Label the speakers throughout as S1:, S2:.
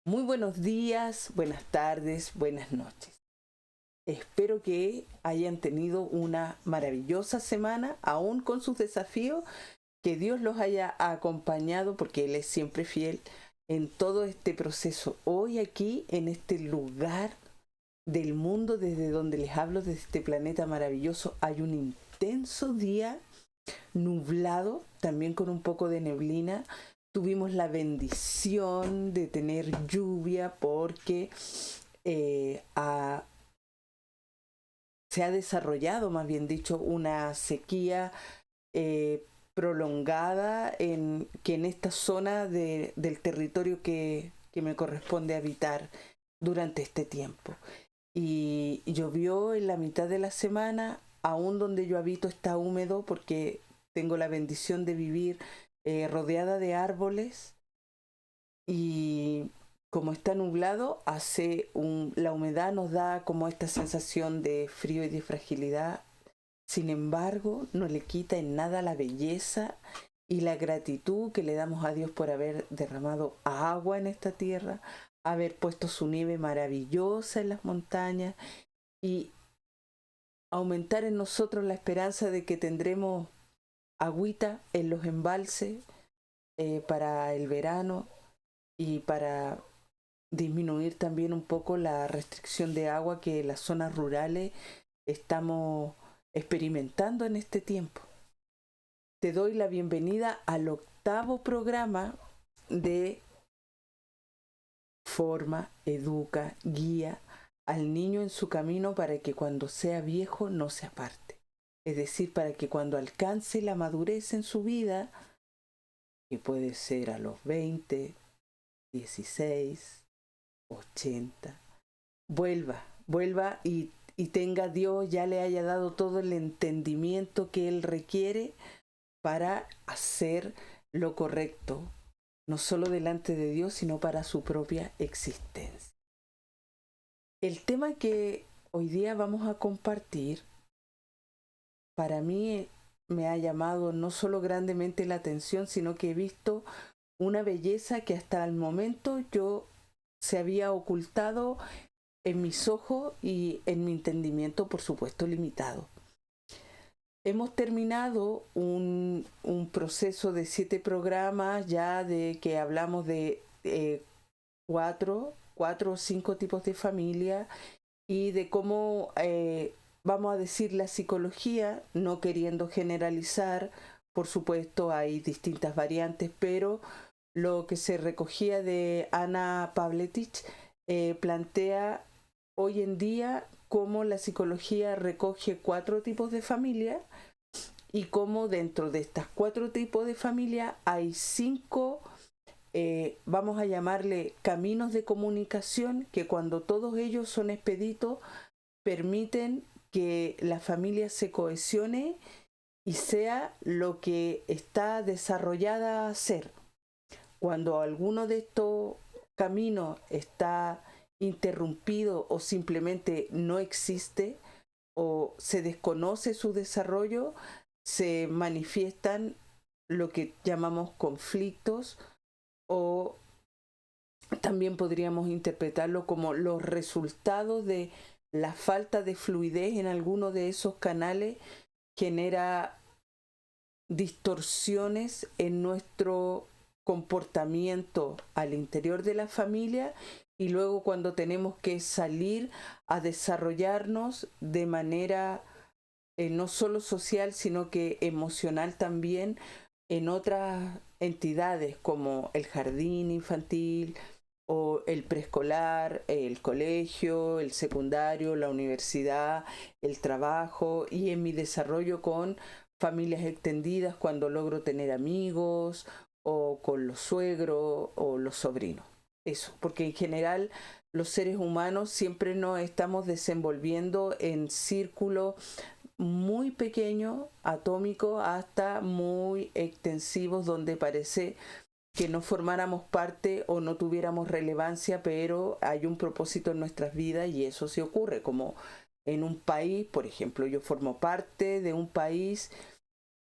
S1: Muy buenos días, buenas tardes, buenas noches. Espero que hayan tenido una maravillosa semana, aún con sus desafíos, que Dios los haya acompañado porque Él es siempre fiel en todo este proceso. Hoy aquí, en este lugar del mundo desde donde les hablo, de este planeta maravilloso, hay un intenso día nublado, también con un poco de neblina. Tuvimos la bendición de tener lluvia porque eh, ha- se ha desarrollado, más bien dicho, una sequía eh, prolongada que en esta zona del territorio que me corresponde habitar durante este tiempo. Y llovió en la mitad de la semana, aún donde yo habito está húmedo porque tengo la bendición de vivir rodeada de árboles y como está nublado, la humedad nos da como esta sensación de frío y de fragilidad. Sin embargo, no le quita en nada la belleza y la gratitud que le damos a Dios por haber derramado agua en esta tierra, haber puesto su nieve maravillosa en las montañas y aumentar en nosotros la esperanza de que tendremos agüita en los embalses para el verano y para disminuir también un poco la restricción de agua que en las zonas rurales estamos experimentando en este tiempo. Te doy la bienvenida al octavo programa de Forma, Educa, Guía al niño en su camino para que cuando sea viejo no se aparte. Es decir, para que cuando alcance la madurez en su vida, que puede ser a los 20, 16, 80, vuelva y tenga Dios, ya le haya dado todo el entendimiento que Él requiere para hacer lo correcto, no solo delante de Dios, sino para su propia existencia. El tema que hoy día vamos a compartir, para mí me ha llamado no solo grandemente la atención, sino que he visto una belleza que hasta el momento yo se había ocultado en mis ojos y en mi entendimiento, por supuesto, limitado. Hemos terminado un proceso de 7 programas ya de que hablamos de cuatro o cinco tipos de familia y de cómo, vamos a decir, la psicología, no queriendo generalizar, por supuesto hay distintas variantes, pero lo que se recogía de Ana Pavletich plantea hoy en día cómo la psicología recoge 4 tipos de familia y cómo dentro de estas 4 tipos de familia hay 5, vamos a llamarle caminos de comunicación, que cuando todos ellos son expeditos permiten que la familia se cohesione y sea lo que está desarrollada a ser. Cuando alguno de estos caminos está interrumpido o simplemente no existe o se desconoce su desarrollo, se manifiestan lo que llamamos conflictos o también podríamos interpretarlo como los resultados de la falta de fluidez en alguno de esos canales genera distorsiones en nuestro comportamiento al interior de la familia y luego cuando tenemos que salir a desarrollarnos de manera no solo social sino que emocional también en otras entidades como el jardín infantil o el preescolar, el colegio, el secundario, la universidad, el trabajo y en mi desarrollo con familias extendidas cuando logro tener amigos o con los suegros o los sobrinos. Eso, porque en general los seres humanos siempre nos estamos desenvolviendo en círculos muy pequeños, atómicos, hasta muy extensivos, donde parece que no formáramos parte o no tuviéramos relevancia, pero hay un propósito en nuestras vidas y eso se ocurre, como en un país, por ejemplo, yo formo parte de un país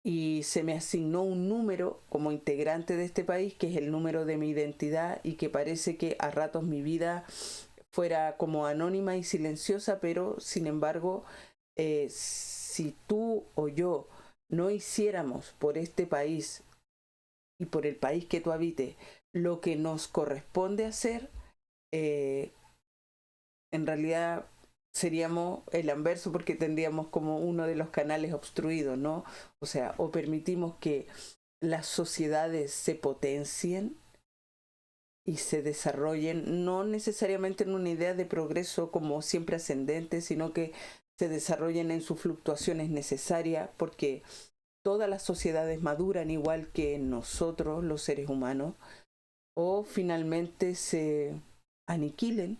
S1: y se me asignó un número como integrante de este país, que es el número de mi identidad, y que parece que a ratos mi vida fuera como anónima y silenciosa, pero sin embargo, si tú o yo no hiciéramos por este país y por el país que tú habites lo que nos corresponde hacer, eh, en realidad seríamos el anverso, porque tendríamos como uno de los canales obstruidos, ¿no? O sea, o permitimos que las sociedades se potencien y se desarrollen, no necesariamente en una idea de progreso como siempre ascendente, sino que se desarrollen en sus fluctuaciones necesarias, porque todas las sociedades maduran igual que nosotros, los seres humanos, o finalmente se aniquilen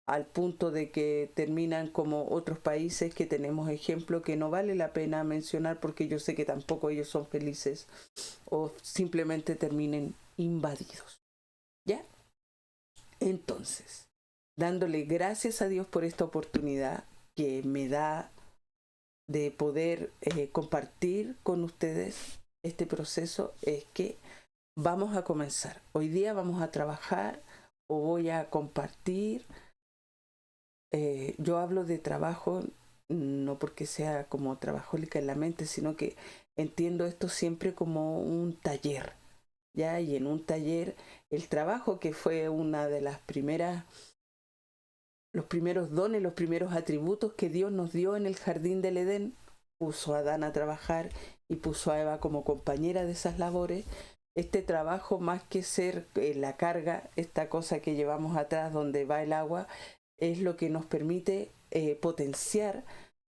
S1: al punto de que terminan como otros países que tenemos ejemplo que no vale la pena mencionar porque yo sé que tampoco ellos son felices, o simplemente terminen invadidos. ¿Ya? Entonces, dándole gracias a Dios por esta oportunidad que me da de poder compartir con ustedes este proceso, es que vamos a comenzar. Hoy día vamos a trabajar, o voy a compartir. Yo hablo de trabajo no porque sea como trabajólica en la mente, sino que entiendo esto siempre como un taller, ¿ya? Y en un taller, el trabajo, que fue una de las primeras, los primeros dones, los primeros atributos que Dios nos dio en el jardín del Edén, puso a Adán a trabajar y puso a Eva como compañera de esas labores. Este trabajo, más que ser la carga, esta cosa que llevamos atrás donde va el agua, es lo que nos permite potenciar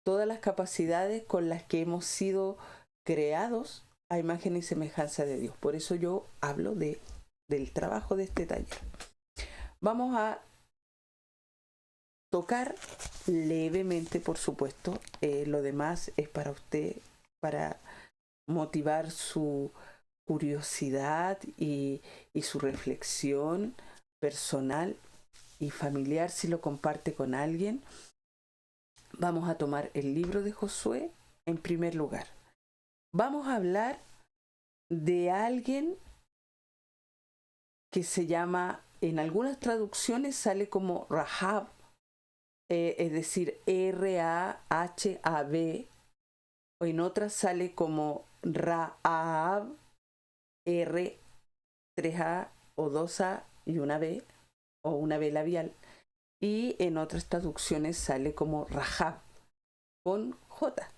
S1: todas las capacidades con las que hemos sido creados a imagen y semejanza de Dios. Por eso yo hablo del trabajo de este taller. Vamos a tocar levemente, por supuesto. Lo demás es para usted, para motivar su curiosidad y su reflexión personal y familiar si lo comparte con alguien. Vamos a tomar el libro de Josué en primer lugar. Vamos a hablar de alguien que se llama, en algunas traducciones sale como Rahab, es decir, R-A-H-A-B, o en otras sale como Rahab, R, 3A o 2A y una B, o una B labial. Y en otras traducciones sale como Rahab, con J,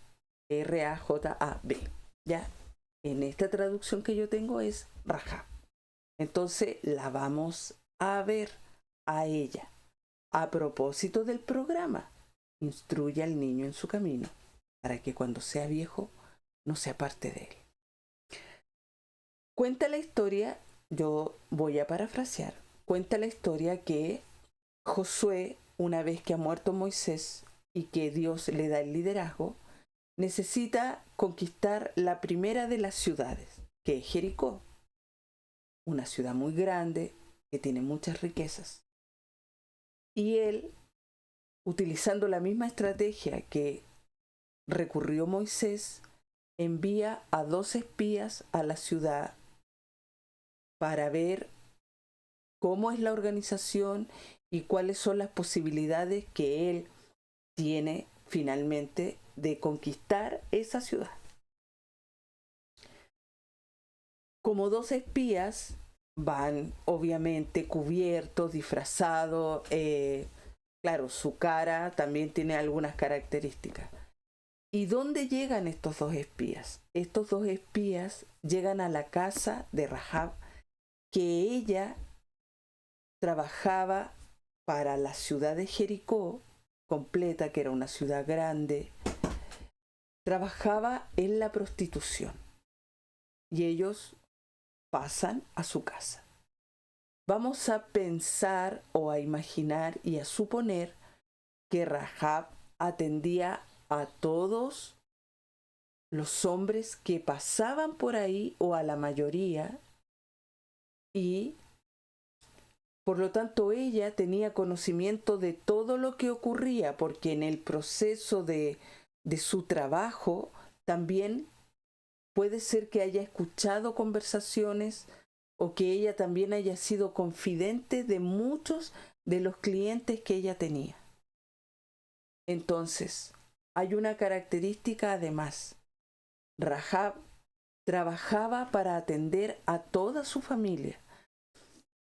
S1: R-A-J-A-B. ¿Ya? En esta traducción que yo tengo es Rahab. Entonces la vamos a ver a ella. A propósito del programa, instruye al niño en su camino, para que cuando sea viejo no se aparte de él. Cuenta la historia, yo voy a parafrasear, cuenta la historia que Josué, una vez que ha muerto Moisés y que Dios le da el liderazgo, necesita conquistar la primera de las ciudades, que es Jericó, una ciudad muy grande que tiene muchas riquezas. Y él, utilizando la misma estrategia que recurrió Moisés, envía a 2 espías a la ciudad para ver cómo es la organización y cuáles son las posibilidades que él tiene finalmente de conquistar esa ciudad. Como 2 espías van obviamente cubiertos, disfrazados, claro, su cara también tiene algunas características. ¿Y dónde llegan estos 2 espías? Estos 2 espías llegan a la casa de Rahab, que ella trabajaba para la ciudad de Jericó completa, que era una ciudad grande. Trabajaba en la prostitución y ellos pasan a su casa. Vamos a pensar o a imaginar y a suponer que Rahab atendía a todos los hombres que pasaban por ahí, o a la mayoría, y por lo tanto ella tenía conocimiento de todo lo que ocurría, porque en el proceso de su trabajo también puede ser que haya escuchado conversaciones o que ella también haya sido confidente de muchos de los clientes que ella tenía. Entonces, hay una característica además. Rahab trabajaba para atender a toda su familia.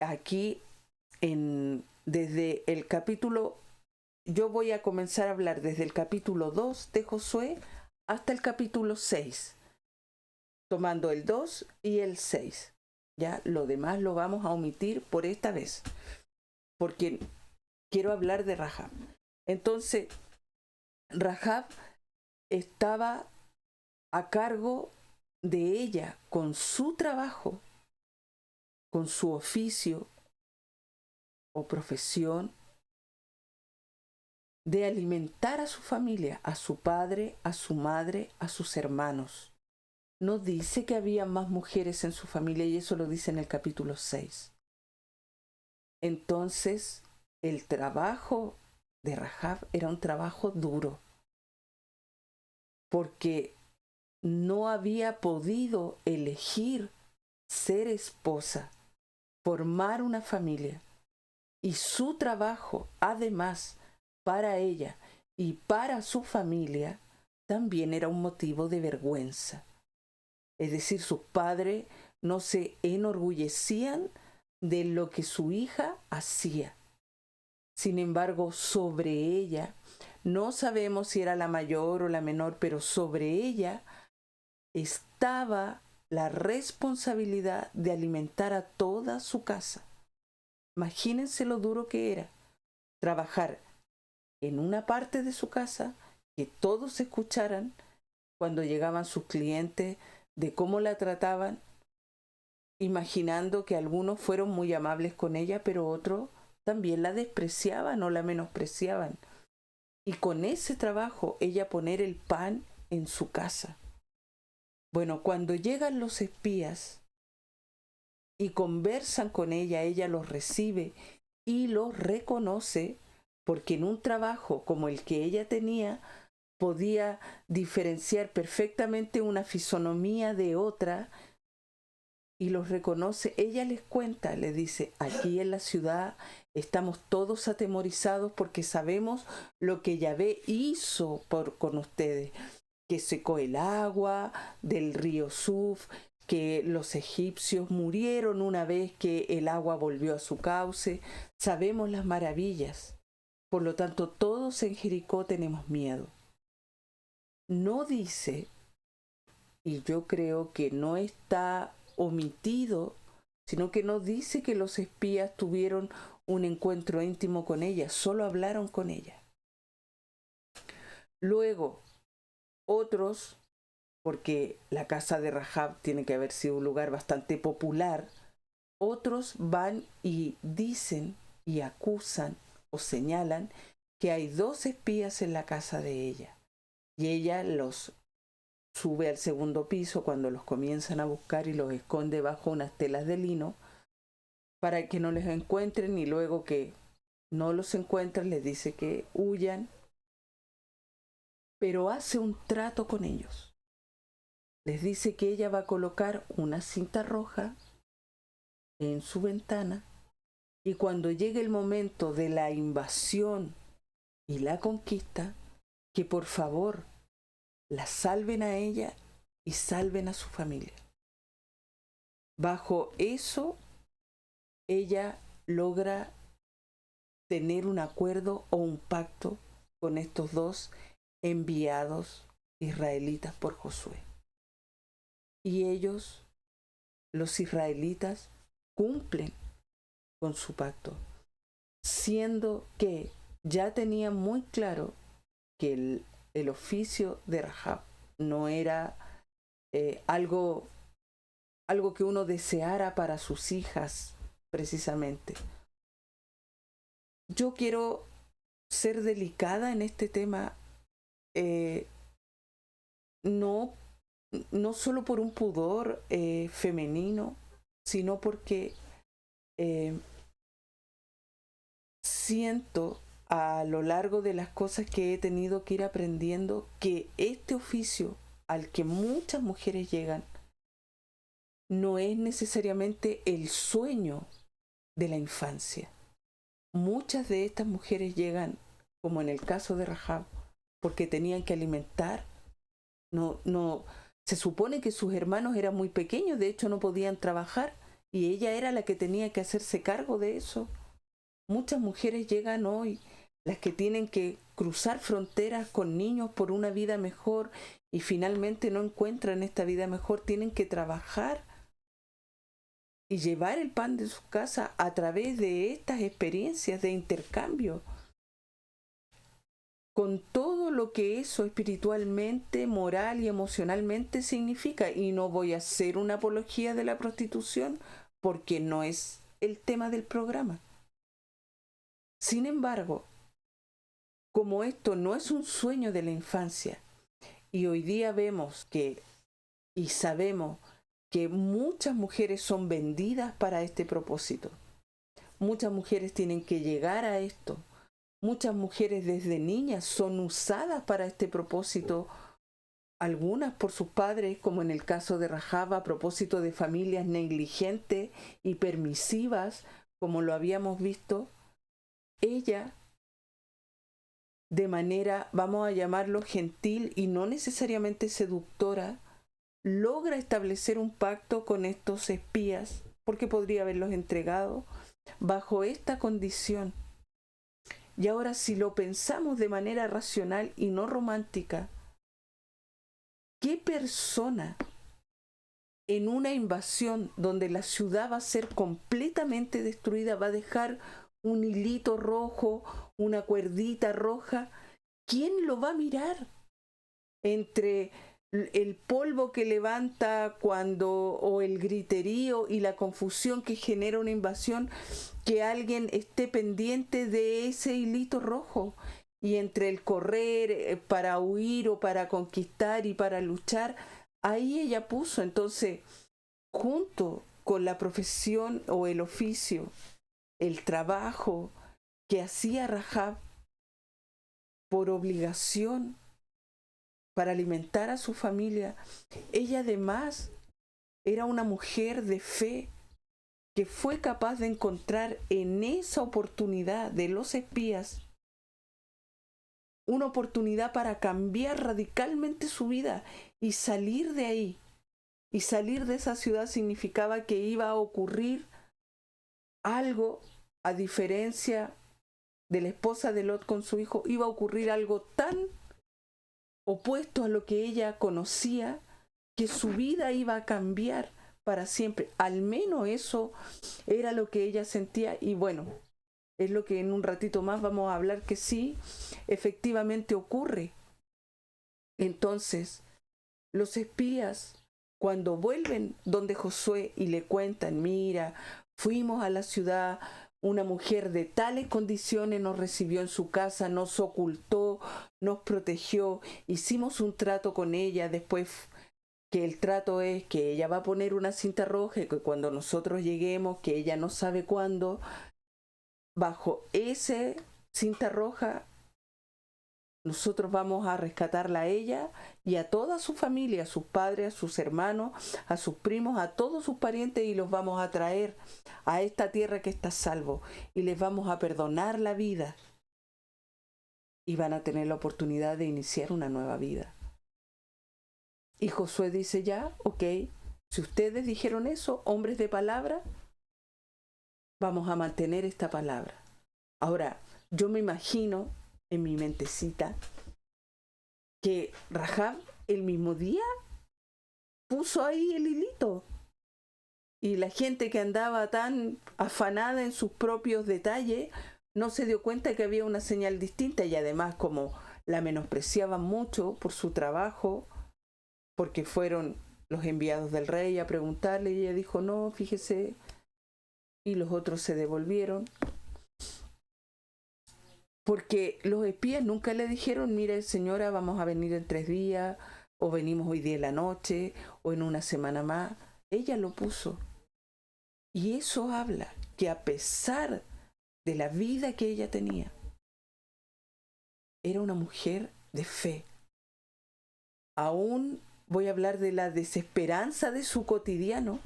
S1: Aquí, desde el capítulo, yo voy a comenzar a hablar desde el capítulo 2 de Josué hasta el capítulo 6, tomando el 2 y el 6. Ya lo demás lo vamos a omitir por esta vez, porque quiero hablar de Rahab. Entonces, Rahab estaba a cargo de ella con su trabajo, con su oficio o profesión, de alimentar a su familia, a su padre, a su madre, a sus hermanos. No dice que había más mujeres en su familia y eso lo dice en el capítulo 6. Entonces, el trabajo de Rahab era un trabajo duro, porque no había podido elegir ser esposa, formar una familia. Y su trabajo, además, para ella y para su familia, también era un motivo de vergüenza. Es decir, sus padres no se enorgullecían de lo que su hija hacía. Sin embargo, sobre ella, no sabemos si era la mayor o la menor, pero sobre ella estaba la responsabilidad de alimentar a toda su casa. Imagínense lo duro que era trabajar en una parte de su casa, que todos escucharan cuando llegaban sus clientes, de cómo la trataban, imaginando que algunos fueron muy amables con ella, pero otros también la despreciaban o la menospreciaban. Y con ese trabajo ella poner el pan en su casa. Bueno, cuando llegan los espías y conversan con ella los recibe y los reconoce, porque en un trabajo como el que ella tenía, podía diferenciar perfectamente una fisonomía de otra y los reconoce. Ella les cuenta, les dice, aquí en la ciudad estamos todos atemorizados porque sabemos lo que Yahvé hizo con ustedes, que secó el agua del río Suf, que los egipcios murieron una vez que el agua volvió a su cauce. Sabemos las maravillas. Por lo tanto, todos en Jericó tenemos miedo. No dice, y yo creo que no está omitido, sino que no dice que los espías tuvieron un encuentro íntimo con ella, solo hablaron con ella. Luego, otros, porque la casa de Rahab tiene que haber sido un lugar bastante popular, otros van y dicen y acusan o señalan que hay 2 espías en la casa de ella. Y ella los sube al segundo piso cuando los comienzan a buscar y los esconde bajo unas telas de lino para que no les encuentren, y luego que no los encuentran les dice que huyan, pero hace un trato con ellos. Les dice que ella va a colocar una cinta roja en su ventana y cuando llegue el momento de la invasión y la conquista, que por favor la salven a ella y salven a su familia. Bajo eso, ella logra tener un acuerdo o un pacto con estos 2 enviados israelitas por Josué. Y ellos, los israelitas, cumplen con su pacto, siendo que ya tenían muy claro que el oficio de Rahab no era algo que uno deseara para sus hijas precisamente. Yo quiero ser delicada en este tema, no solo por un pudor femenino, sino porque siento a lo largo de las cosas que he tenido que ir aprendiendo que este oficio al que muchas mujeres llegan no es necesariamente el sueño de la infancia. Muchas de estas mujeres llegan, como en el caso de Rahab, porque tenían que alimentar. Se supone que sus hermanos eran muy pequeños, de hecho no podían trabajar, y ella era la que tenía que hacerse cargo de eso. Muchas mujeres llegan hoy, las que tienen que cruzar fronteras con niños por una vida mejor y finalmente no encuentran esta vida mejor, tienen que trabajar y llevar el pan de su casa a través de estas experiencias de intercambio, con todo lo que eso espiritualmente, moral y emocionalmente significa. Y no voy a hacer una apología de la prostitución porque no es el tema del programa. Sin embargo, como esto no es un sueño de la infancia, y hoy día vemos que y sabemos que muchas mujeres son vendidas para este propósito. Muchas mujeres tienen que llegar a esto. Muchas mujeres desde niñas son usadas para este propósito, algunas por sus padres, como en el caso de Rahab, a propósito de familias negligentes y permisivas, como lo habíamos visto. Ella, de manera, vamos a llamarlo gentil y no necesariamente seductora, logra establecer un pacto con estos espías, porque podría haberlos entregado, bajo esta condición. Y ahora, si lo pensamos de manera racional y no romántica, ¿qué persona en una invasión donde la ciudad va a ser completamente destruida va a dejar un hilito rojo, una cuerdita roja? ¿Quién lo va a mirar? Entre el polvo que levanta o el griterío y la confusión que genera una invasión, que alguien esté pendiente de ese hilito rojo. Y entre el correr para huir o para conquistar y para luchar, ahí ella puso. Entonces, junto con la profesión o el oficio, el trabajo que hacía Rahab por obligación para alimentar a su familia, ella además era una mujer de fe que fue capaz de encontrar en esa oportunidad de los espías una oportunidad para cambiar radicalmente su vida y salir de ahí. Y salir de esa ciudad significaba que iba a ocurrir algo, a diferencia de la esposa de Lot con su hijo, iba a ocurrir algo tan opuesto a lo que ella conocía, que su vida iba a cambiar para siempre. Al menos eso era lo que ella sentía, y bueno, es lo que en un ratito más vamos a hablar, que sí, efectivamente ocurre. Entonces, los espías, cuando vuelven donde Josué y le cuentan, mira, fuimos a la ciudad, una mujer de tales condiciones nos recibió en su casa, nos ocultó, nos protegió, hicimos un trato con ella, después que el trato es que ella va a poner una cinta roja y que cuando nosotros lleguemos, que ella no sabe cuándo, bajo ese cinta roja nosotros vamos a rescatarla a ella y a toda su familia, a sus padres, a sus hermanos, a sus primos, a todos sus parientes, y los vamos a traer a esta tierra que está a salvo y les vamos a perdonar la vida y van a tener la oportunidad de iniciar una nueva vida. Y Josué dice, ya, ok, si ustedes dijeron eso, hombres de palabra, vamos a mantener esta palabra. Ahora, yo me imagino en mi mentecita que Rahab el mismo día puso ahí el hilito, y la gente que andaba tan afanada en sus propios detalles no se dio cuenta que había una señal distinta, y además como la menospreciaban mucho por su trabajo, porque fueron los enviados del rey a preguntarle, y ella dijo, no, fíjese, y los otros se devolvieron. Porque los espías nunca le dijeron, mire señora, vamos a venir en 3 días, o venimos hoy día en la noche, o en una semana más. Ella lo puso. Y eso habla que a pesar de la vida que ella tenía, era una mujer de fe. Aún voy a hablar de la desesperanza de su cotidiano,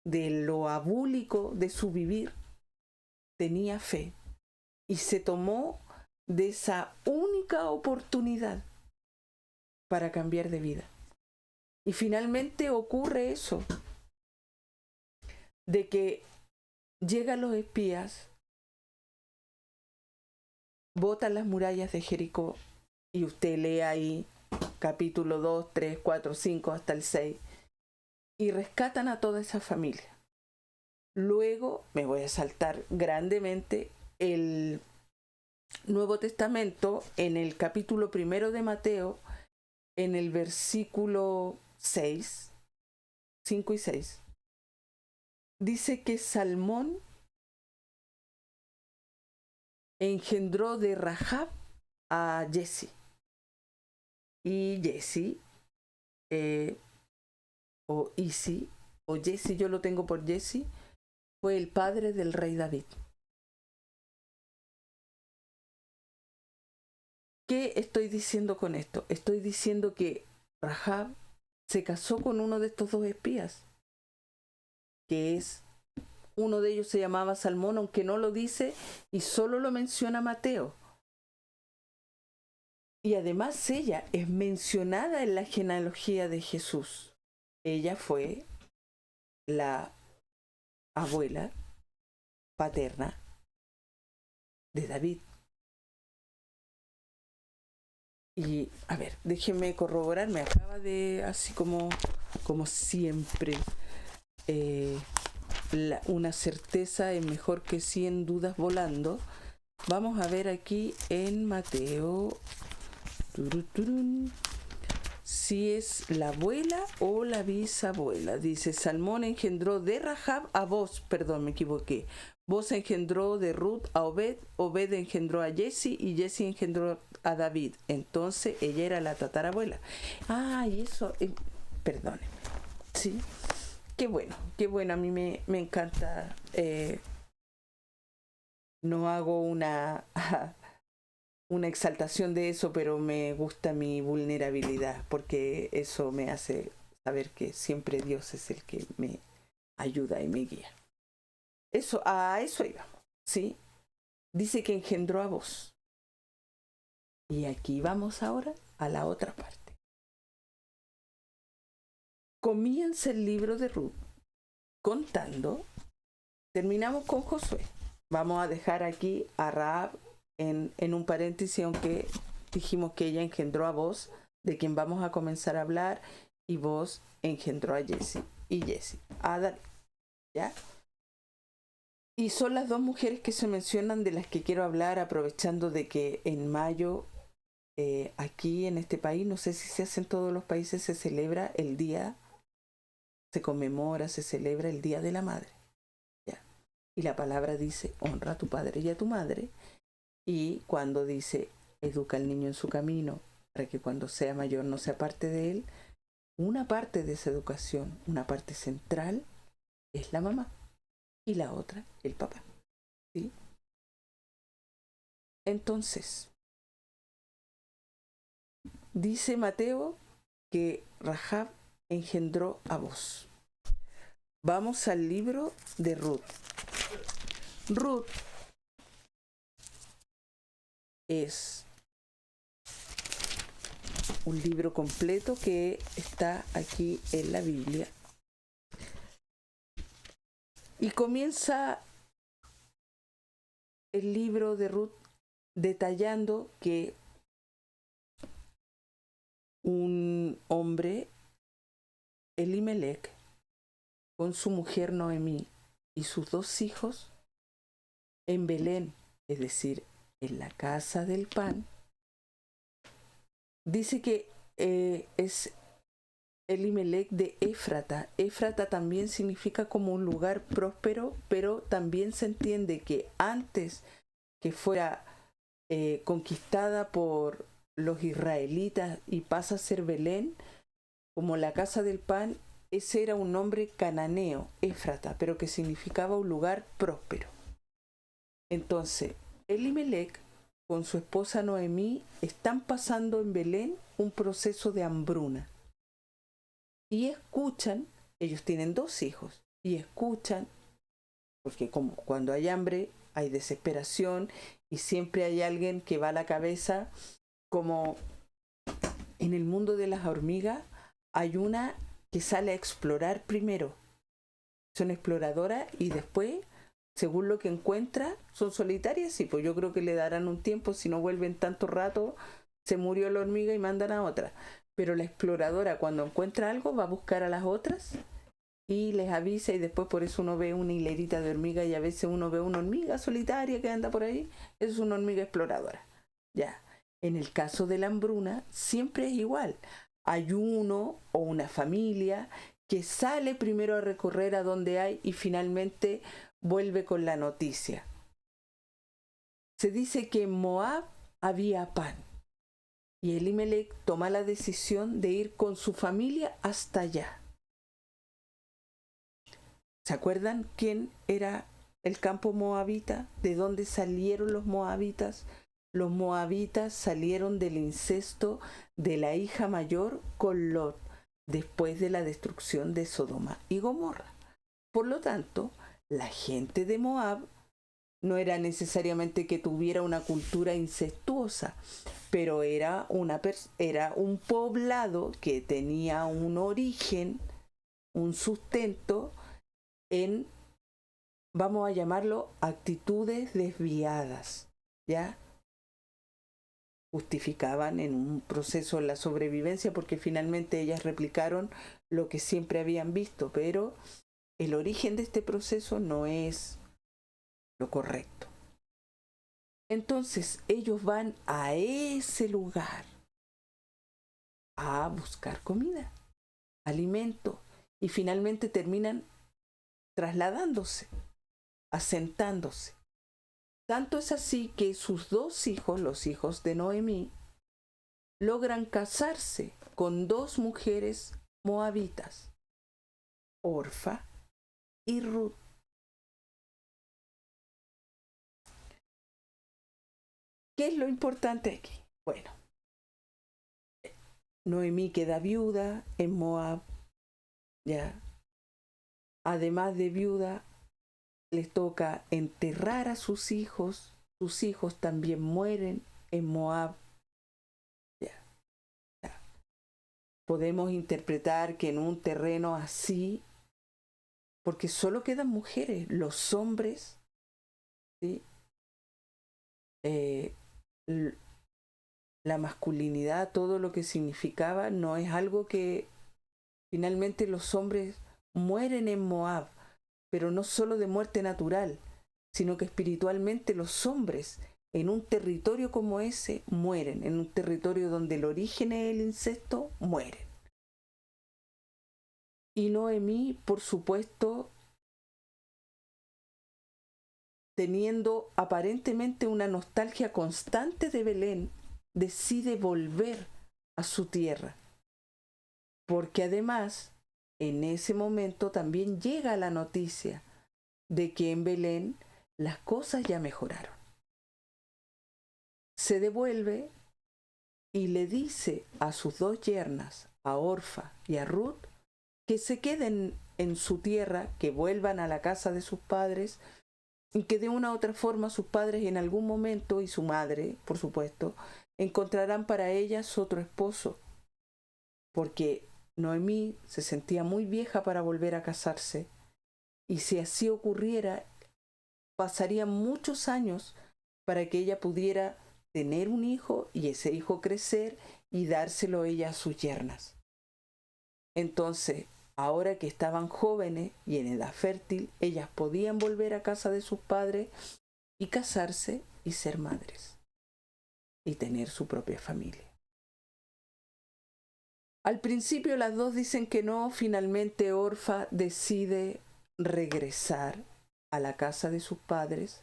S1: de lo abúlico de su vivir. Tenía fe y se tomó de esa única oportunidad para cambiar de vida. Y finalmente ocurre eso, de que llegan los espías, botan las murallas de Jericó, y usted lee ahí capítulo 2, 3, 4, 5 hasta el 6, y rescatan a toda esa familia. Luego me voy a saltar grandemente el Nuevo Testamento en el capítulo 1 de Mateo, en el versículo 6, 5 y 6. Dice que Salmón engendró de Rahab a Jesse. Y Jesse, o Isi, o Jesse, yo lo tengo por Jesse, fue el padre del rey David. ¿Qué estoy diciendo con esto? Estoy diciendo que Rahab se casó con uno de estos dos espías, que es, uno de ellos se llamaba Salmón, aunque no lo dice y solo lo menciona Mateo. Y además ella es mencionada en la genealogía de Jesús. Ella fue la abuela paterna de David. Y, a ver, déjenme corroborar, me acaba de, así como siempre, una certeza es mejor que 100 dudas volando. Vamos a ver aquí en Mateo, si es la abuela o la bisabuela. Dice, Salmón engendró de Rahab a Boz, perdón, me equivoqué. Boz engendró de Ruth a Obed, Obed engendró a Jesse y Jesse engendró a David. Entonces ella era la tatarabuela. Ah, y eso, perdónenme. Sí, qué bueno, a mí me encanta. No hago una exaltación de eso, pero me gusta mi vulnerabilidad, porque eso me hace saber que siempre Dios es el que me ayuda y me guía. A eso íbamos, ¿sí? Dice que engendró a Boz. Y aquí vamos ahora a la otra parte. Comienza el libro de Ruth contando, terminamos con Josué. Vamos a dejar aquí a Rahab en un paréntesis, aunque dijimos que ella engendró a Boz, de quien vamos a comenzar a hablar, y Boz engendró a Jesse, y Jesse a David, ¿ya? Y son las dos mujeres que se mencionan de las que quiero hablar, aprovechando de que en mayo, aquí en este país, no sé si se hace en todos los países, se celebra el día, se conmemora, se celebra el Día de la Madre, ¿ya? Y la palabra dice, honra a tu padre y a tu madre. Y cuando dice, educa al niño en su camino, para que cuando sea mayor no se aparte de él, una parte de esa educación, una parte central, es la mamá. Y la otra, el papá. ¿Sí? Entonces, dice Mateo que Rahab engendró a Boz. Vamos al libro de Ruth. Ruth es un libro completo que está aquí en la Biblia. Y comienza el libro de Ruth detallando que un hombre, Elimelech, con su mujer Noemí y sus dos hijos, en Belén, es decir, en la casa del pan, dice que es Elimelech de Éfrata. Éfrata también significa como un lugar próspero, pero también se entiende que antes que fuera conquistada por los israelitas y pasa a ser Belén, como la casa del pan, ese era un nombre cananeo, Éfrata, pero que significaba un lugar próspero. Entonces, Elimelech con su esposa Noemí están pasando en Belén un proceso de hambruna. y escuchan, ellos tienen 2 hijos, y escuchan, porque como cuando hay hambre hay desesperación y siempre hay alguien que va a la cabeza, como en el mundo de las hormigas hay una que sale a explorar primero. Son exploradoras y después, según lo que encuentra, son solitarias. Sí, pues yo creo que le darán un tiempo, si no vuelven tanto rato, se murió la hormiga y mandan a otra. Pero la exploradora cuando encuentra algo va a buscar a las otras y les avisa, y después por eso uno ve una hilerita de hormigas y a veces uno ve una hormiga solitaria que anda por ahí. Eso es una hormiga exploradora. Ya. En el caso de la hambruna siempre es igual. Hay uno o una familia que sale primero a recorrer a donde hay y finalmente vuelve con la noticia. Se dice que en Moab había pan y Elimelech toma la decisión de ir con su familia hasta allá. ¿Se acuerdan quién era el campo moabita? ¿De dónde salieron los moabitas? Los moabitas salieron del incesto de la hija mayor con Lot, después de la destrucción de Sodoma y Gomorra. Por lo tanto, la gente de Moab no era necesariamente que tuviera una cultura incestuosa, pero era un poblado que tenía un origen, un sustento en, vamos a llamarlo, actitudes desviadas, ¿ya? Justificaban en un proceso de la sobrevivencia porque finalmente ellas replicaron lo que siempre habían visto, pero el origen de este proceso no es lo correcto. Entonces ellos van a ese lugar a buscar comida, alimento, y finalmente terminan trasladándose, asentándose. Tanto es así que sus 2 hijos, los hijos de Noemí, logran casarse con 2 mujeres moabitas, Orfa y Ruth. ¿Qué es lo importante aquí? Bueno, Noemí queda viuda en Moab, ya. Además de viuda, les toca enterrar a sus hijos también mueren en Moab. Ya. Podemos interpretar que en un terreno así, porque solo quedan mujeres, los hombres, ¿sí? La masculinidad, todo lo que significaba, no es algo que finalmente los hombres mueren en Moab, pero no solo de muerte natural, sino que espiritualmente los hombres en un territorio como ese mueren, en un territorio donde el origen es el incesto, mueren. Y Noemí, por supuesto, teniendo aparentemente una nostalgia constante de Belén, decide volver a su tierra, porque además en ese momento también llega la noticia de que en Belén las cosas ya mejoraron. Se devuelve y le dice a sus 2 yernas, a Orfa y a Ruth, que se queden en su tierra, que vuelvan a la casa de sus padres, y que de una u otra forma sus padres en algún momento, y su madre, por supuesto, encontrarán para ellas otro esposo, porque Noemí se sentía muy vieja para volver a casarse, y si así ocurriera, pasarían muchos años para que ella pudiera tener un hijo y ese hijo crecer y dárselo ella a sus yernas. Entonces, ahora que estaban jóvenes y en edad fértil, ellas podían volver a casa de sus padres y casarse y ser madres y tener su propia familia. Al principio las 2 dicen que no, finalmente Orfa decide regresar a la casa de sus padres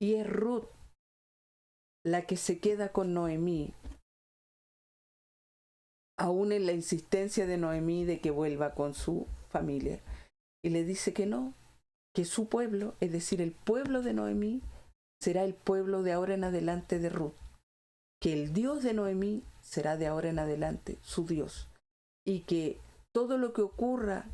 S1: y es Ruth la que se queda con Noemí, aún en la insistencia de Noemí de que vuelva con su familia, y le dice que no, que su pueblo, es decir, el pueblo de Noemí, será el pueblo de ahora en adelante de Ruth, que el Dios de Noemí será de ahora en adelante su Dios, y que todo lo que ocurra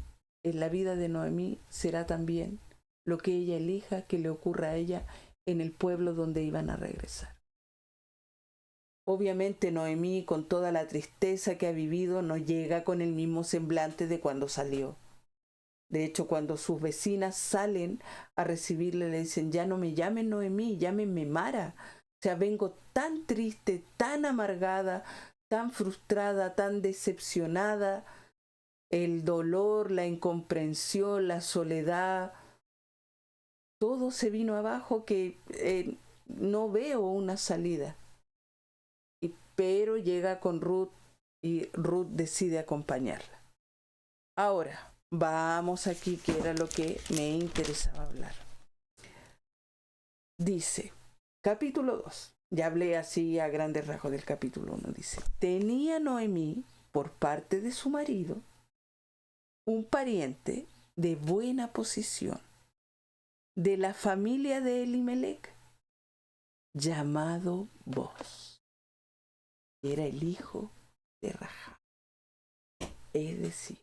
S1: en la vida de Noemí será también lo que ella elija que le ocurra a ella en el pueblo donde iban a regresar. Obviamente Noemí, con toda la tristeza que ha vivido, no llega con el mismo semblante de cuando salió. De hecho, cuando sus vecinas salen a recibirle, le dicen, ya no me llamen Noemí, llámenme Mara. O sea, vengo tan triste, tan amargada, tan frustrada, tan decepcionada. El dolor, la incomprensión, la soledad, todo se vino abajo que no veo una salida. Pero llega con Ruth y Ruth decide acompañarla. Ahora, vamos aquí, que era lo que me interesaba hablar. Dice, capítulo 2, ya hablé así a grandes rasgos del capítulo 1, dice, tenía Noemí, por parte de su marido, un pariente de buena posición, de la familia de Elimelec, llamado Boz. Era el hijo de Rahab. Es decir,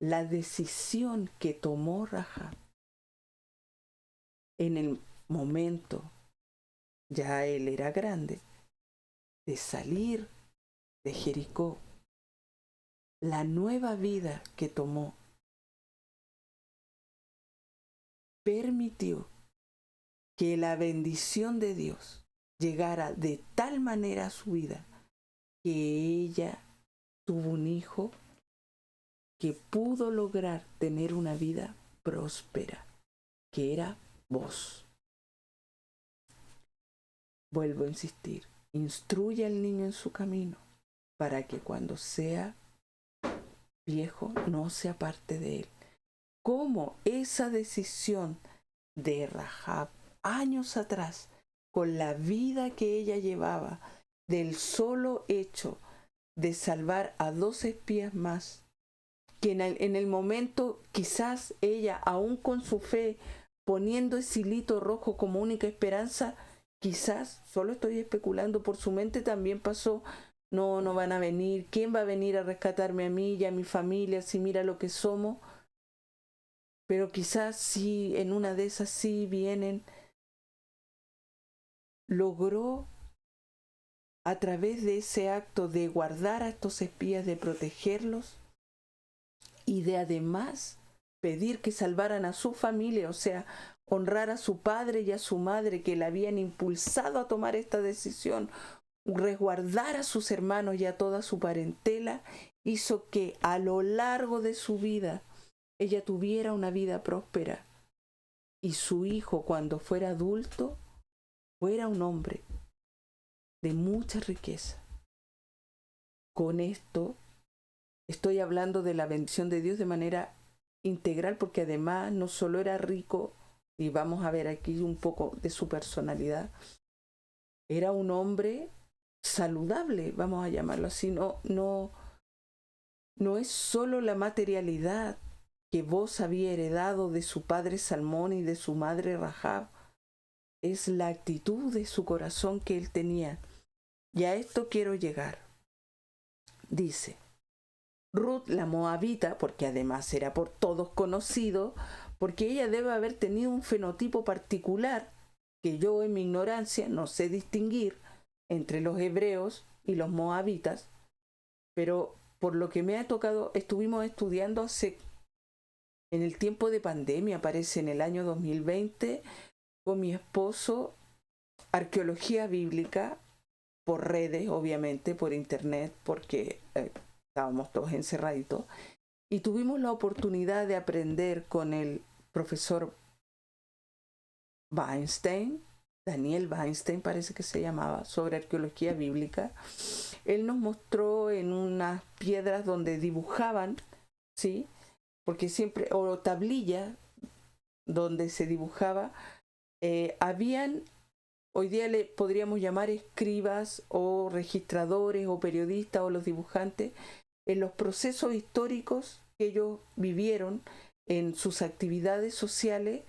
S1: la decisión que tomó Rahab en el momento, ya él era grande, de salir de Jericó, la nueva vida que tomó, permitió que la bendición de Dios llegara de tal manera a su vida que ella tuvo un hijo que pudo lograr tener una vida próspera, que era Boz. Vuelvo a insistir, instruye al niño en su camino para que cuando sea viejo no se aparte de él. Como esa decisión de Rahab años atrás, con la vida que ella llevaba, del solo hecho de salvar a 2 espías más, que en el momento quizás ella, aún con su fe, poniendo ese hilito rojo como única esperanza, quizás, solo estoy especulando, por su mente también pasó, no van a venir, ¿quién va a venir a rescatarme a mí y a mi familia si mira lo que somos? Pero quizás sí, en una de esas sí vienen. Logró, a través de ese acto de guardar a estos espías, de protegerlos y de además pedir que salvaran a su familia, o sea, honrar a su padre y a su madre que le habían impulsado a tomar esta decisión, resguardar a sus hermanos y a toda su parentela, hizo que a lo largo de su vida ella tuviera una vida próspera y su hijo, cuando fuera adulto, fuera un hombre de mucha riqueza. Con esto estoy hablando de la bendición de Dios de manera integral, porque además no solo era rico, y vamos a ver aquí un poco de su personalidad, era un hombre saludable, vamos a llamarlo así. No es solo la materialidad que Boz había heredado de su padre Salmón y de su madre Rahab, es la actitud de su corazón que él tenía. Y a esto quiero llegar. Dice, Ruth la moabita, porque además era por todos conocido, porque ella debe haber tenido un fenotipo particular que yo en mi ignorancia no sé distinguir entre los hebreos y los moabitas, pero por lo que me ha tocado, estuvimos estudiando en el tiempo de pandemia, parece en el año 2020, con mi esposo, arqueología bíblica, por redes, obviamente, por internet, porque estábamos todos encerraditos, y tuvimos la oportunidad de aprender con el profesor Weinstein, Daniel Weinstein parece que se llamaba, sobre arqueología bíblica. Él nos mostró en unas piedras donde dibujaban, ¿sí? Porque siempre, o tablillas donde se dibujaba, habían, hoy día le podríamos llamar escribas o registradores o periodistas o los dibujantes, en los procesos históricos que ellos vivieron en sus actividades sociales,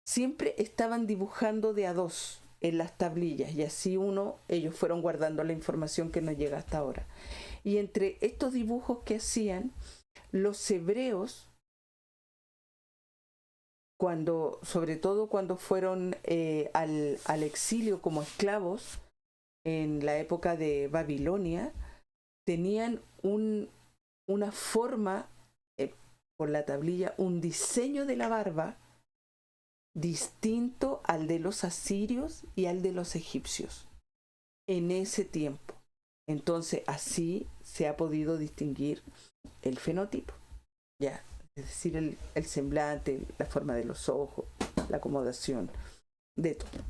S1: siempre estaban dibujando de a dos en las tablillas, y así ellos fueron guardando la información que nos llega hasta ahora. Y entre estos dibujos que hacían, los hebreos, sobre todo cuando fueron al exilio como esclavos en la época de Babilonia, tenían una forma, por la tablilla, un diseño de la barba distinto al de los asirios y al de los egipcios en ese tiempo. Entonces así se ha podido distinguir el fenotipo, ya, es decir, el semblante, la forma de los ojos, la acomodación, de todo.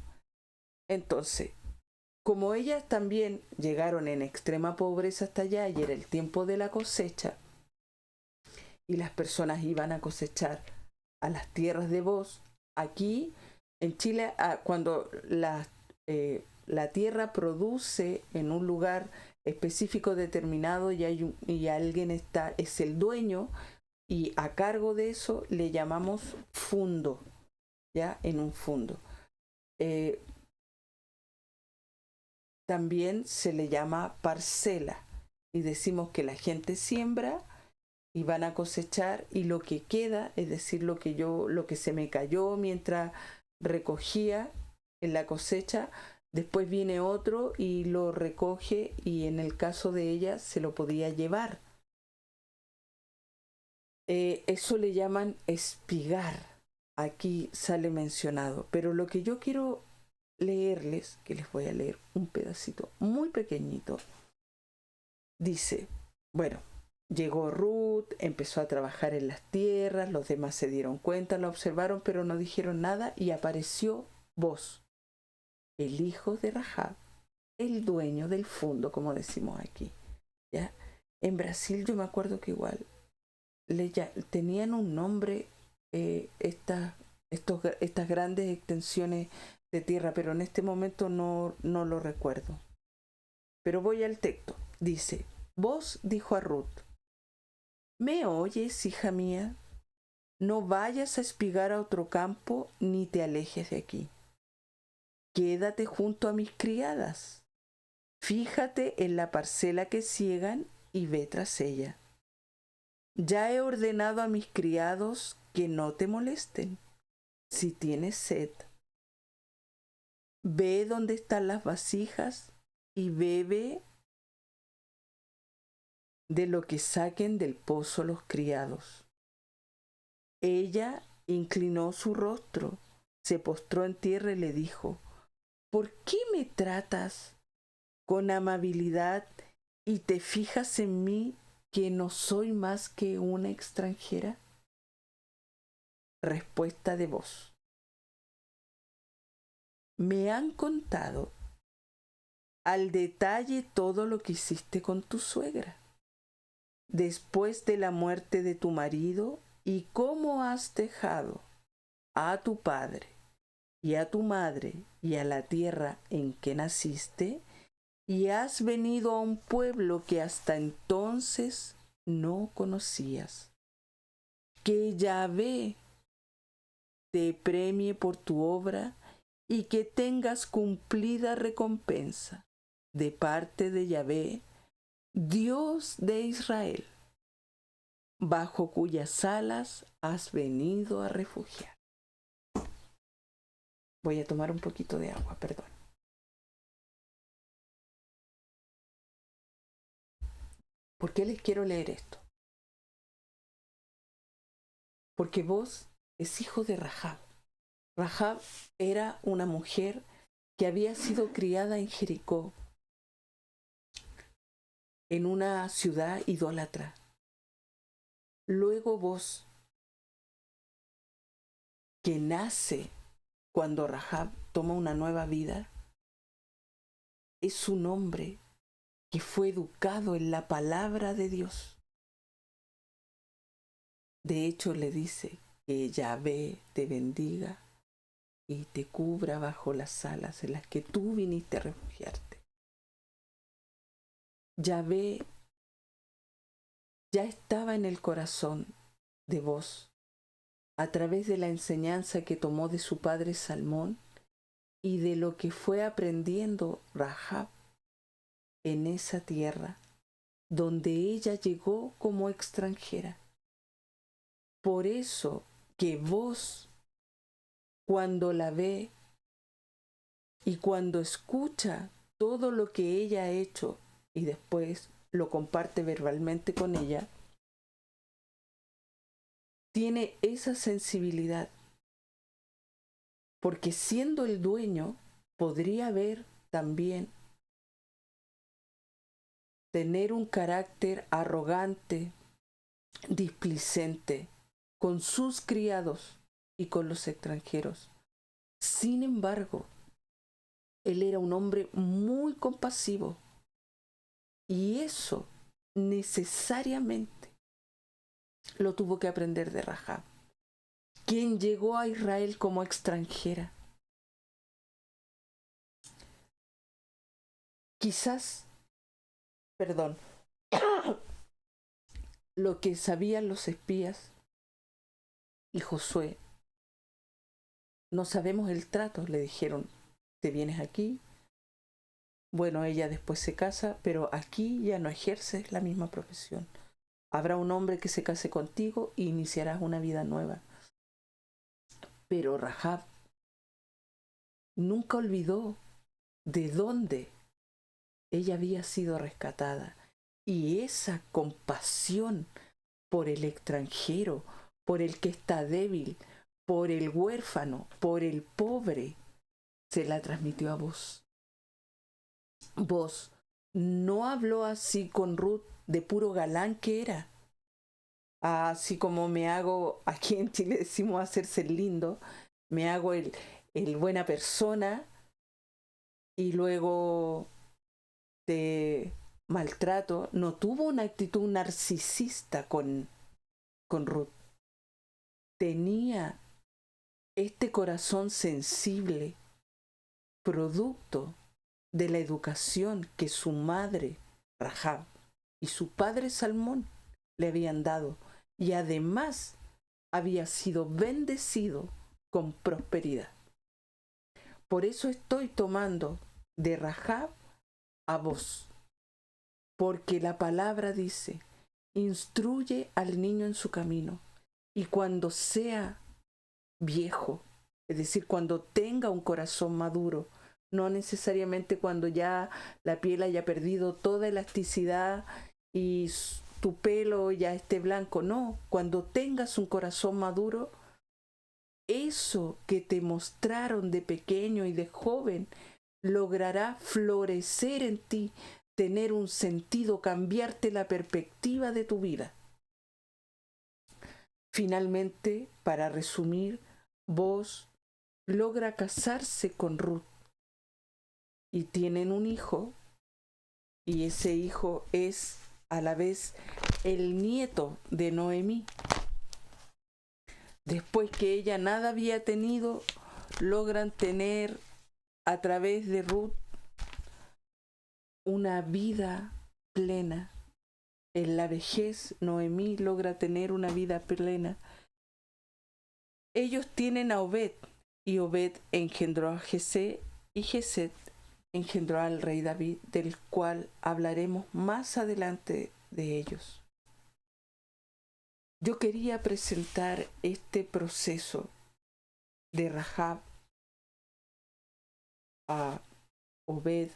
S1: Entonces, como ellas también llegaron en extrema pobreza hasta allá y era el tiempo de la cosecha, y las personas iban a cosechar a las tierras de Bos, aquí en Chile, cuando la tierra produce en un lugar específico determinado y alguien es el dueño, y a cargo de eso le llamamos fundo, ya, en un fundo. También se le llama parcela, y decimos que la gente siembra y van a cosechar, y lo que queda, es decir, lo que se me cayó mientras recogía en la cosecha, después viene otro y lo recoge, y en el caso de ella se lo podía llevar. Eso le llaman espigar. Aquí sale mencionado. Pero lo que yo quiero leerles, que les voy a leer un pedacito muy pequeñito, dice, bueno, llegó Ruth, empezó a trabajar en las tierras, los demás se dieron cuenta, la observaron, pero no dijeron nada, y apareció Bos, el hijo de Rahab, el dueño del fundo, como decimos aquí, ¿ya? En Brasil yo me acuerdo que igual tenían un nombre estas grandes extensiones de tierra, pero en este momento no lo recuerdo. Pero voy al texto. Dice, Bos dijo a Ruth, ¿me oyes, hija mía? No vayas a espigar a otro campo, ni te alejes de aquí. Quédate junto a mis criadas. Fíjate en la parcela que siegan y ve tras ella. Ya he ordenado a mis criados que no te molesten. Si tienes sed, ve donde están las vasijas y bebe de lo que saquen del pozo los criados. Ella inclinó su rostro, se postró en tierra y le dijo, ¿por qué me tratas con amabilidad y te fijas en mí, que no soy más que una extranjera? Respuesta de Bos. Me han contado al detalle todo lo que hiciste con tu suegra después de la muerte de tu marido, y cómo has dejado a tu padre y a tu madre y a la tierra en que naciste, y has venido a un pueblo que hasta entonces no conocías. Que Yahvé te premie por tu obra y que tengas cumplida recompensa de parte de Yahvé, Dios de Israel, bajo cuyas alas has venido a refugiar. Voy a tomar un poquito de agua, perdón. ¿Por qué les quiero leer esto? Porque Bos es hijo de Rahab. Rahab era una mujer que había sido criada en Jericó, en una ciudad idólatra. Luego Bos, que nace cuando Rahab toma una nueva vida, es un hombre que fue educado en la palabra de Dios. De hecho, le dice que Yahvé te bendiga y te cubra bajo las alas en las que tú viniste a refugiarte. Yahvé ya estaba en el corazón de Bos a través de la enseñanza que tomó de su padre Salmón y de lo que fue aprendiendo Rahab en esa tierra donde ella llegó como extranjera. Por eso que vos, cuando la ve y cuando escucha todo lo que ella ha hecho y después lo comparte verbalmente con ella, tiene esa sensibilidad, porque siendo el dueño, podría haber también tener un carácter arrogante, displicente, con sus criados y con los extranjeros. Sin embargo, él era un hombre muy compasivo y eso necesariamente lo tuvo que aprender de Rahab, quien llegó a Israel como extranjera. Quizás, perdón, lo que sabían los espías y Josué, no sabemos el trato, le dijeron, te vienes aquí. Bueno, ella después se casa, pero aquí ya no ejerces la misma profesión. Habrá un hombre que se case contigo e iniciarás una vida nueva. Pero Rahab nunca olvidó de dónde ella había sido rescatada. Y esa compasión por el extranjero, por el que está débil, por el huérfano, por el pobre, se la transmitió a vos. Vos no habló así con Ruth de puro galán que era. Así como me hago, aquí en Chile decimos hacerse el lindo, me hago el buena persona y luego te maltrato. No tuvo una actitud narcisista con Ruth. Tenía este corazón sensible, producto de la educación que su madre, Rahab, y su padre Salmón le habían dado. Y además había sido bendecido con prosperidad. Por eso estoy tomando de Rahab a vos. Porque la palabra dice, instruye al niño en su camino. Y cuando sea viejo, es decir, cuando tenga un corazón maduro, no necesariamente cuando ya la piel haya perdido toda elasticidad y tu pelo ya esté blanco, no, cuando tengas un corazón maduro, eso que te mostraron de pequeño y de joven logrará florecer en ti, tener un sentido, cambiarte la perspectiva de tu vida. Finalmente, para resumir, vos logra casarse con Ruth y tienen un hijo, y ese hijo es a la vez el nieto de Noemí. Después que ella nada había tenido, logran tener a través de Ruth una vida plena. En la vejez, Noemí logra tener una vida plena. Ellos tienen a Obed, y Obed engendró a Jesé, y Jesé engendró al rey David, del cual hablaremos más adelante de ellos. Yo quería presentar este proceso de Rahab a Obed,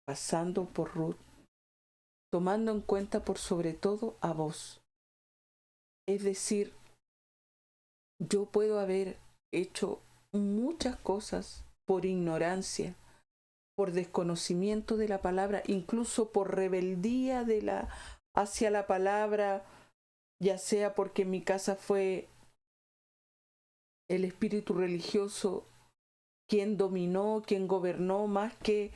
S1: pasando por Ruth, tomando en cuenta por sobre todo a vos. Es decir, yo puedo haber hecho muchas cosas por ignorancia, por desconocimiento de la palabra, incluso por rebeldía hacia la palabra, ya sea porque en mi casa fue el espíritu religioso quien dominó, quien gobernó, más que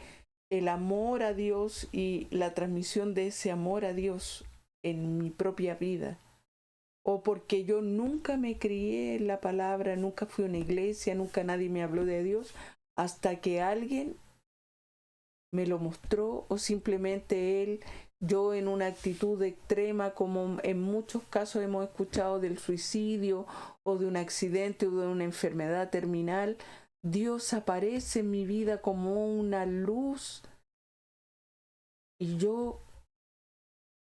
S1: el amor a Dios y la transmisión de ese amor a Dios en mi propia vida. O porque yo nunca me crié en la palabra, nunca fui a una iglesia, nunca nadie me habló de Dios, hasta que alguien me lo mostró, o simplemente yo en una actitud extrema, como en muchos casos hemos escuchado del suicidio o de un accidente o de una enfermedad terminal, Dios aparece en mi vida como una luz y yo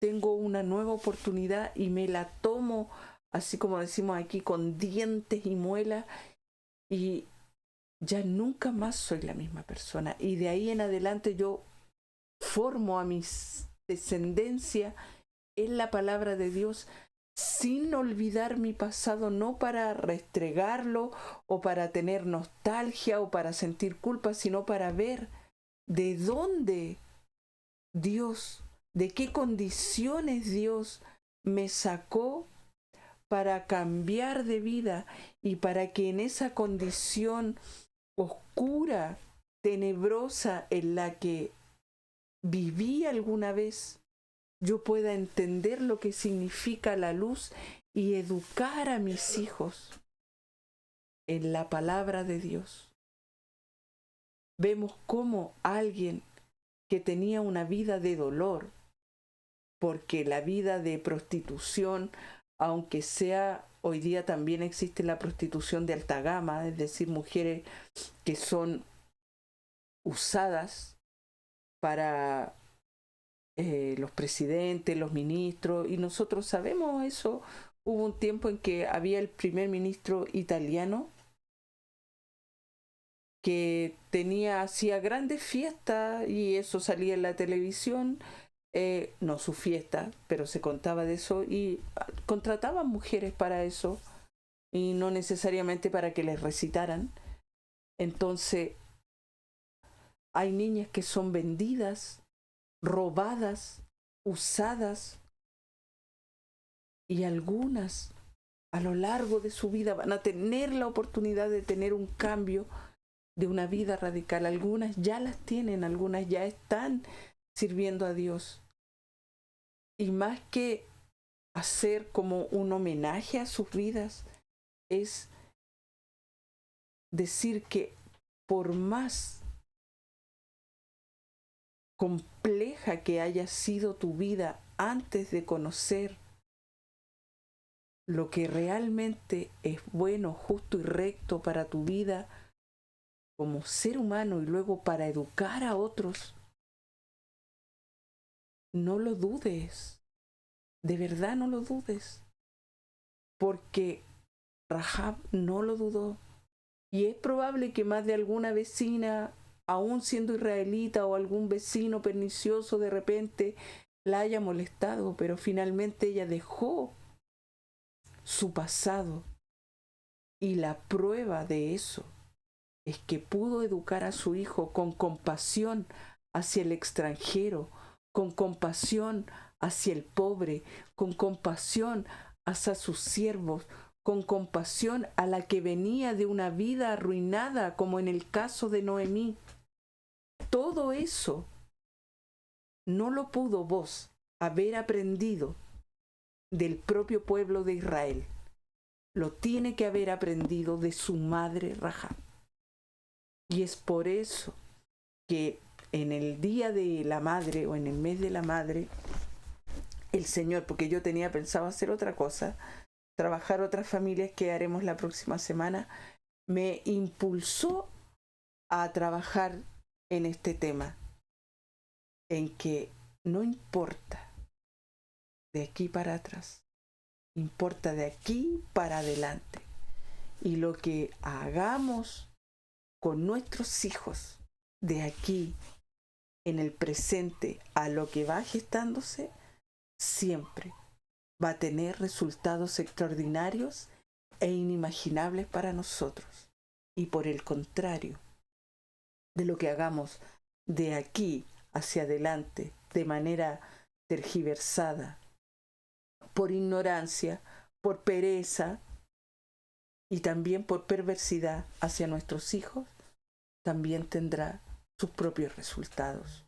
S1: tengo una nueva oportunidad y me la tomo así como decimos aquí, con dientes y muelas, y ya nunca más soy la misma persona. Y de ahí en adelante yo formo a mi descendencia en la palabra de Dios, sin olvidar mi pasado, no para restregarlo o para tener nostalgia o para sentir culpa, sino para ver de dónde Dios, de qué condiciones Dios me sacó para cambiar de vida y para que en esa condición oscura, tenebrosa en la que viví alguna vez, yo pueda entender lo que significa la luz y educar a mis hijos en la palabra de Dios. Vemos cómo alguien que tenía una vida de dolor, porque la vida de prostitución, aunque sea hoy día también existe la prostitución de alta gama, es decir, mujeres que son usadas para los presidentes, los ministros, y nosotros sabemos eso. Hubo un tiempo en que había el primer ministro italiano que hacía grandes fiestas y eso salía en la televisión, no su fiesta, pero se contaba de eso y contrataban mujeres para eso y no necesariamente para que les recitaran. Entonces, hay niñas que son vendidas, robadas, usadas, y algunas a lo largo de su vida van a tener la oportunidad de tener un cambio, de una vida radical. Algunas ya las tienen, algunas ya están sirviendo a Dios. Y más que hacer como un homenaje a sus vidas, es decir que por más compleja que haya sido tu vida antes de conocer lo que realmente es bueno, justo y recto para tu vida como ser humano y luego para educar a otros, no lo dudes, de verdad no lo dudes, porque Rahab no lo dudó. Y es probable que más de alguna vecina, aún siendo israelita, o algún vecino pernicioso de repente la haya molestado, pero finalmente ella dejó su pasado. Y la prueba de eso es que pudo educar a su hijo con compasión hacia el extranjero, con compasión hacia el pobre, con compasión hacia sus siervos, con compasión a la que venía de una vida arruinada, como en el caso de Noemí. Todo eso no lo pudo vos haber aprendido del propio pueblo de Israel. Lo tiene que haber aprendido de su madre Rahab. Y es por eso que en el Día de la Madre o en el mes de la Madre, el Señor, porque yo tenía pensado hacer otra cosa, trabajar otras familias que haremos la próxima semana, me impulsó a trabajar en este tema, en que no importa de aquí para atrás, importa de aquí para adelante. Y lo que hagamos con nuestros hijos de aquí en el presente a lo que va gestándose, siempre va a tener resultados extraordinarios e inimaginables para nosotros. Y por el contrario, de lo que hagamos de aquí hacia adelante de manera tergiversada, por ignorancia, por pereza y también por perversidad hacia nuestros hijos, también tendrá sus propios resultados.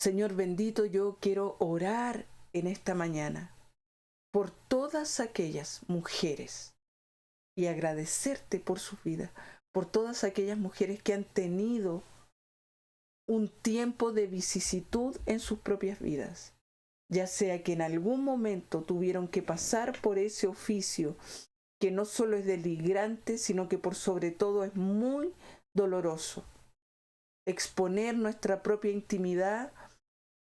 S1: Señor bendito, yo quiero orar en esta mañana por todas aquellas mujeres y agradecerte por su vida, por todas aquellas mujeres que han tenido un tiempo de vicisitud en sus propias vidas, ya sea que en algún momento tuvieron que pasar por ese oficio que no solo es denigrante, sino que por sobre todo es muy doloroso. Exponer nuestra propia intimidad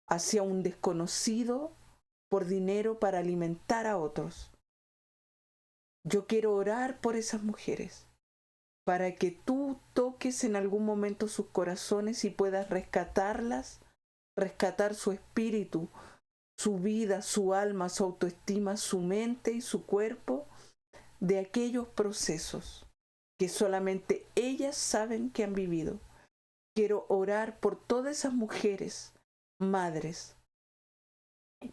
S1: hacia un desconocido por dinero para alimentar a otros. Yo quiero orar por esas mujeres para que tú toques en algún momento sus corazones y puedas rescatarlas, rescatar su espíritu, su vida, su alma, su autoestima, su mente y su cuerpo de aquellos procesos que solamente ellas saben que han vivido. Quiero orar por todas esas mujeres, madres,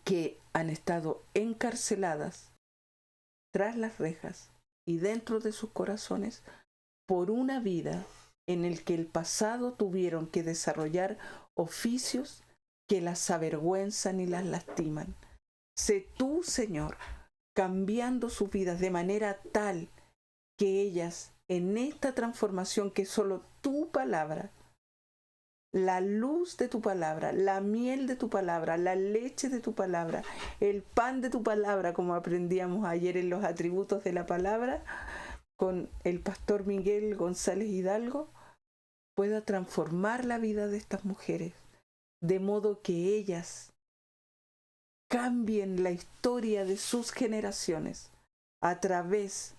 S1: que han estado encarceladas tras las rejas y dentro de sus corazones por una vida en el que el pasado tuvieron que desarrollar oficios que las avergüenzan y las lastiman. Sé tú, Señor, cambiando sus vidas de manera tal que ellas, en esta transformación que solo tu palabra, la luz de tu palabra, la miel de tu palabra, la leche de tu palabra, el pan de tu palabra, como aprendíamos ayer en los atributos de la palabra, con el pastor Miguel González Hidalgo, pueda transformar la vida de estas mujeres, de modo que ellas cambien la historia de sus generaciones a través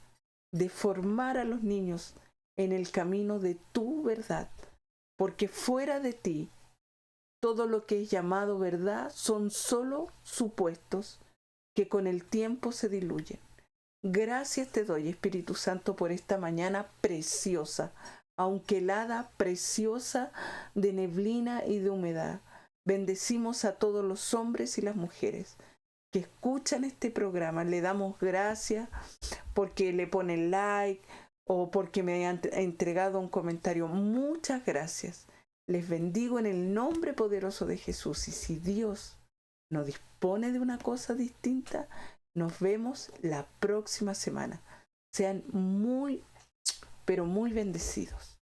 S1: de formar a los niños en el camino de tu verdad, porque fuera de ti, todo lo que es llamado verdad son solo supuestos que con el tiempo se diluyen. Gracias te doy, Espíritu Santo, por esta mañana preciosa, aunque helada, preciosa, de neblina y de humedad. Bendecimos a todos los hombres y las mujeres que escuchan este programa. Le damos gracias porque le ponen like o porque me han entregado un comentario. Muchas gracias. Les bendigo en el nombre poderoso de Jesús. Y si Dios nos dispone de una cosa distinta, nos vemos la próxima semana. Sean muy, pero muy bendecidos.